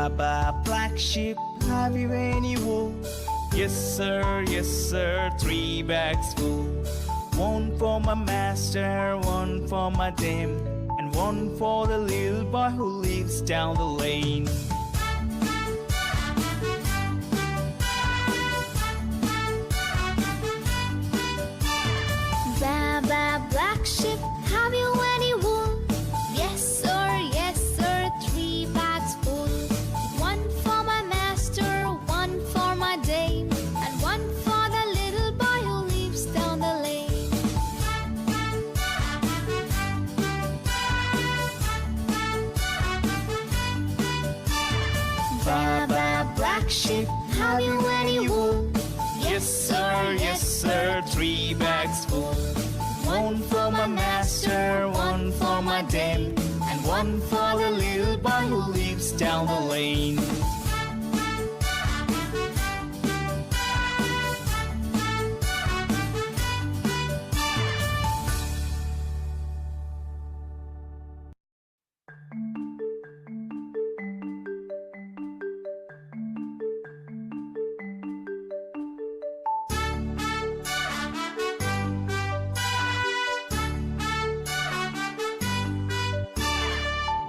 Baba, black sheep, have you any wool? Yes sir, 3 bags full. One for my master, one for my dame, and one for the little boy who lives down the lane. Baba, black sheep, have you any wool? Yes sir, 3 bags full. One for my master, one for my dame, and one for the little boy who lives down the lane. Baba, black sheep, have you any wool? Yes sir, 3 bags full. One for my master, one for my dame, and one for the little boy who lives down the lane.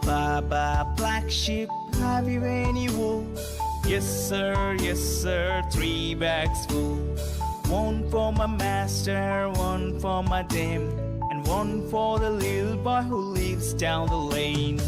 Baba, black sheep, have you any wool? Yes sir, 3 bags full. One for my master, one for my dame, and one for the little boy who lives down the lane.